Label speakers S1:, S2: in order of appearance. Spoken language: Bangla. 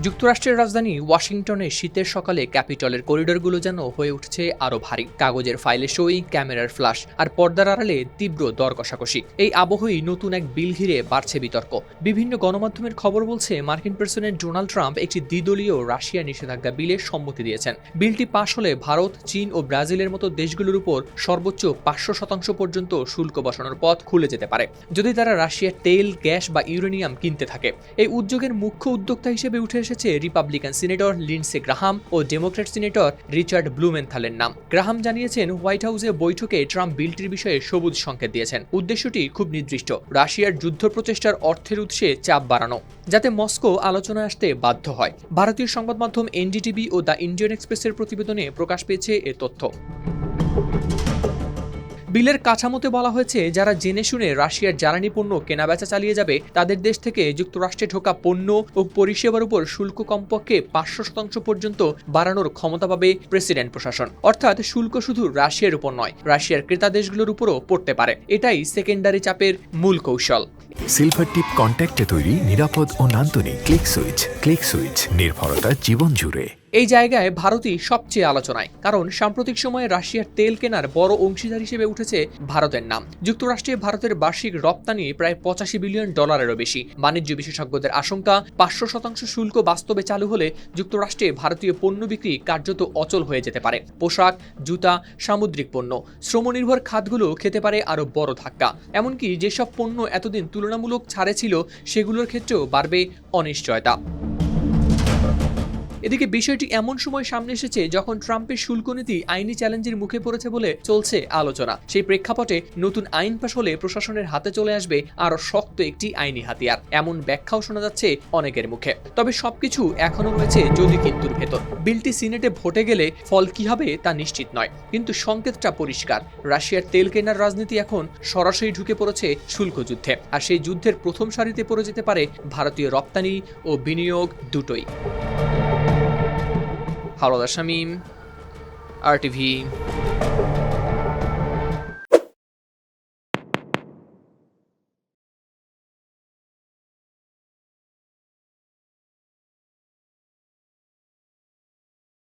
S1: যুক্তরাষ্ট্রের রাজধানী ওয়াশিংটনে শীতের সকালে ক্যাপিটলের করিডোরগুলো যেন হয়ে উঠছে আরও ভারী। কাগজের ফাইলে সই, ক্যামেরার ফ্ল্যাশ আর পর্দার আড়ালে তীব্র দর কষাকষি। এই আবহেই নতুন এক বিল ঘিরে বাড়ছে বিতর্ক। বিভিন্ন গণমাধ্যমের খবর বলছে মার্কিন প্রেসিডেন্ট ডোনাল্ড ট্রাম্প একটি দ্বিদলীয় রাশিয়া নিষেধাজ্ঞা বিলে সম্মতি দিয়েছেন। বিলটি পাশ হলে ভারত, চীন ও ব্রাজিলের মতো দেশগুলোর উপর সর্বোচ্চ 500% পর্যন্ত শুল্ক বসানোর পথ খুলে যেতে পারে, যদি তারা রাশিয়ার তেল, গ্যাস বা ইউরেনিয়াম কিনতে থাকে। এই উদ্যোগের মুখ্য উদ্যোক্তা হিসেবে উঠে এসেছে রিপাবলিকান সিনেটর লিন্ডসে গ্রাহাম ও ডেমোক্র্যাট সিনেটর রিচার্ড ব্লুমেনথালের নাম। গ্রাহাম জানিয়েছেন, হোয়াইট হাউসে বৈঠকে ট্রাম্প বিলটির বিষয়ে সবুজ সংকেত দিয়েছেন। উদ্দেশ্যটি খুব নির্দিষ্ট, রাশিয়ার যুদ্ধ প্রচেষ্টার অর্থের উৎসে চাপ বাড়ানো, যাতে মস্কো আলোচনায় আসতে বাধ্য হয়। ভারতীয় সংবাদ মাধ্যম এনডিটিভি ও দ্য ইন্ডিয়ান এক্সপ্রেসের প্রতিবেদনে প্রকাশ পেয়েছে এ তথ্য। বিলের কাঠামোতে বলা হয়েছে, যারা জেনে শুনে রাশিয়ার জ্বালানি পণ্য কেনাবেচা চালিয়ে যাবে তাদের দেশ থেকে যুক্তরাষ্ট্রে ঢোকা পণ্য ও পরিষেবার উপর শুল্ক কমপক্ষে 500% পর্যন্ত বাড়ানোর ক্ষমতা পাবে প্রেসিডেন্ট প্রশাসন। অর্থাৎ শুল্ক শুধু রাশিয়ার উপর নয়, রাশিয়ার ক্রেতা দেশগুলোর উপরও পড়তে পারে। এটাই সেকেন্ডারি চাপের মূল কৌশল।
S2: সিলভার টিপ কন্ট্যাক্টে তৈরি, নিরাপদ ও নান্দনিক ক্লিক সুইচ নির্ভরতা জীবন জুড়ে।
S1: এই জায়গায় ভারতই সবচেয়ে আলোচনায়, কারণ সাম্প্রতিক সময়ে রাশিয়ার তেল কেনার বড় অংশীদার হিসেবে উঠেছে ভারতের নাম। যুক্তরাষ্ট্রে ভারতের বার্ষিক রপ্তানি প্রায় $85 বিলিয়ন বেশি। বাণিজ্য বিশেষজ্ঞদের আশঙ্কা, 500% শুল্ক বাস্তবে চালু হলে যুক্তরাষ্ট্রে ভারতীয় পণ্য বিক্রি কার্যত অচল হয়ে যেতে পারে। পোশাক, জুতা, সামুদ্রিক পণ্য, শ্রমনির্ভর খাতগুলো খেতে পারে আরও বড় ধাক্কা। এমনকি যেসব পণ্য এতদিন তুলনামূলক ছাড়ে ছিল, সেগুলোর ক্ষেত্রেও বাড়বে অনিশ্চয়তা। এদিকে বিষয়টি এমন সময় সামনে এসেছে যখন ট্রাম্পের শুল্ক নীতি আইনি চ্যালেঞ্জের মুখে পড়েছে বলে চলছে আলোচনা। সেই প্রেক্ষাপটে নতুন আইন পাশ হলে প্রশাসনের হাতে চলে আসবে আরও শক্ত একটি আইনি হাতিয়ার, এমন ব্যাখ্যাও শোনা যাচ্ছে অনেকের মুখে। তবে সবকিছু এখনো রয়েছে যদি কিন্তুর ভেতর। বিলটি সিনেটে ভোটে গেলে ফল কি হবে তা নিশ্চিত নয়, কিন্তু সংকেতটা পরিষ্কার। রাশিয়ার তেল কেনার রাজনীতি এখন সরাসরি ঢুকে পড়েছে শুল্ক যুদ্ধে, আর সেই যুদ্ধের প্রথম সারিতে পড়ে যেতে পারে ভারতীয় রপ্তানি ও বিনিয়োগ দুটোই। হাওলাদার শামীম, RTV।